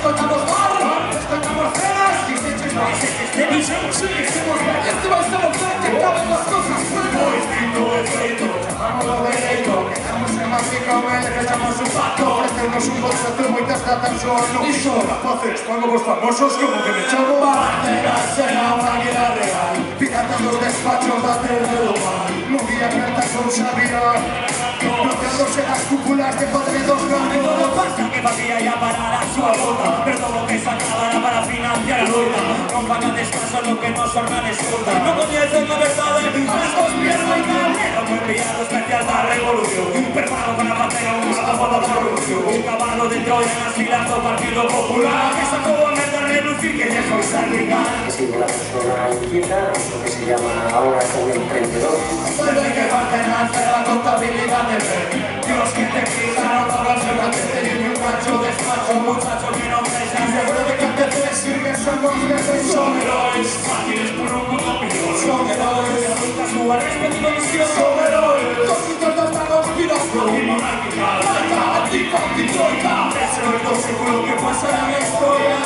escoltamos mal, escoltamos cenas, y se eches más. Y somos seguimos valientes, estamos fuertes, caben las cosas. Distinto es frito, llamamos lo derecho, quedamos en mágico, le echamos un pato. Ofrecernos un bolso de muchas latas solo. Y son capaces, cuando vos famosos, como que me echamos. Banderas será una guerra real, piratas los despachos, date de lo mal. Movía cartas con sabía, bloqueándose las cúpulas de padre dos grandes. Todo pasa que vacía ya para su agota, pero todo lo que sacaba era para financiar la ruta. No pagan descanso lo que no son grandes frutas. No conocen la verdad de las dos piernas y carnero. Fue enviado especial para la revolución, preparado para bater a un mato por la corrupción. Un caballo de Troya en las filas del Partido Popular, que sacó a meter a relucir que dejó salpicar. He sido una persona inquieta, lo que se llama ahora como emprendedor. Desde que partenaste la contabilidad de ver, Dios que te pisaron todos los que tiene un macho despacho, muchacho que no pesan. Seguro de que te sirves, somos defensores. Héroes, fáciles por un mundo peor. Son héroes, Nunca su respectivo misión. son héroes. Cositos de esta conspiración. Y monárquica, Laica, antifa, antitroika. es el único seguro que pasará en la historia.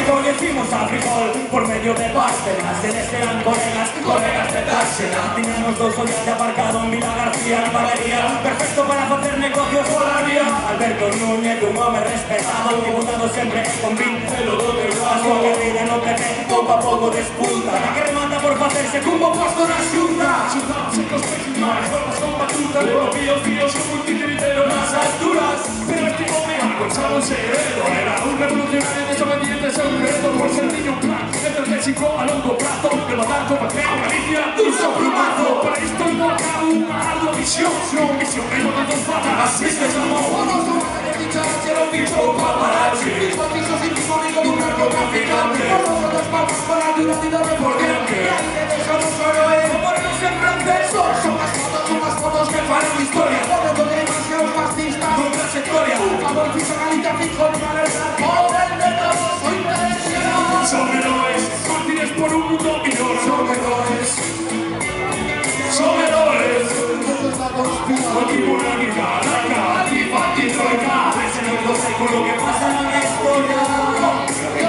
Conocimos a frijol por medio de Bárcenas. Él eran colegas de dársela. Teníamos dos ollas de aparcado en Vila García y Valeria, perfecto para hacer negocios por la vía. Alberto Núñez, un hombre respetado, diputado siempre con 20 lo dote. A su guerrilla no PP, poco a poco despunta. La que remata por hacerse como puesto na xunta. Chutamos en los peces mares, vamos con batuta. Luego tíos con multicriterio en las alturas. Pero este hombre encontraba un secreto. Era un revolucionario desobediente, secreto por ser niño un plan estratégico a largo plazo. De matar con Mateo Galicia, uso plumazo. Para esto invoca una ardua visión. Visión que no tanto falta, así se llamó. Era un bicho paparazzi. Mismo piso sin disponible de un narcotraficante. Por las palmas con la durabilidad de por diante. Ahí te dejamos solo en morirnos en francés. Son más fotos que fan en historia. Por de demasiados fascistas. Con trayectoria. Por favor, piso Galicia, fijo, para el por el mercado, soy presionado. Son héroes, mártires por un mundo mejor. Son héroes. Son héroes. Esto es la conspiración. Antimonárquica, laica, antifa, antitroika. Es el único seguro que pasará en la historia.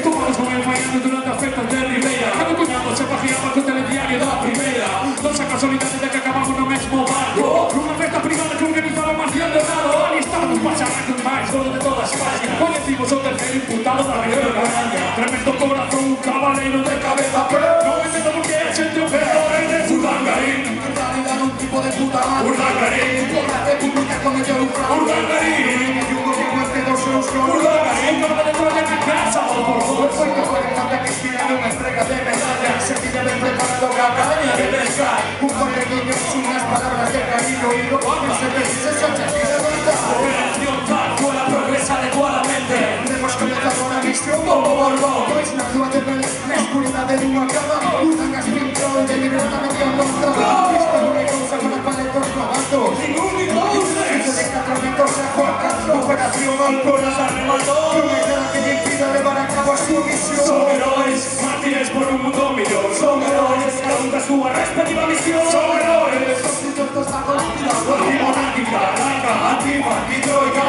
Tomamos con el Miami durante las festas de Ribeira. Cada cuñado se paseaba con telediario da primeira. Non sa casualidade de que acabamos no mesmo barco. Nunha festa privada que organizaba Marcial de Rado. Ali estábamos pasando con máis golo de toda España. Coñecimos o terceiro imputado da región de Araña. Tremendo corazón, un cabaleiro de cabeza. Non entendo por que a xente o perdoe de Urdangarín. En realidad un tipo de puta madre. Urdangarín. Por la república cometió un fraude. Urdangarín. Y un gobierno entre dos seus Urdangarín. Norma de Troya na casa. Por favor, Foi que foi el cambio que inspirado unha entrega de medalla. Se tiña ben preparado ca academia de pescar. Un correguiño sin las palabras de cariño. Y luego en se precisa y de verdad. Operación tal fuera progresa adecuadamente. Demos comenzado una misión como Volvo. Pois na rúa de Belén, na escuridade dunha cama. Urdangas pintou de libertad no que encontraba. Isto non é cousa para paletos no gato. Ningún inútil. Hizo de 4 metros a Juan Castro. Operación Alcoraz arremató. Unha guerra que lle impida levar a cabo a súa misión. son héroes, mártires por un mundo mejor. Son héroes, cada un da súa respectiva misión. Son héroes. Los frutos da conspiración. Antimonárquica, laica, antifa, antitroika.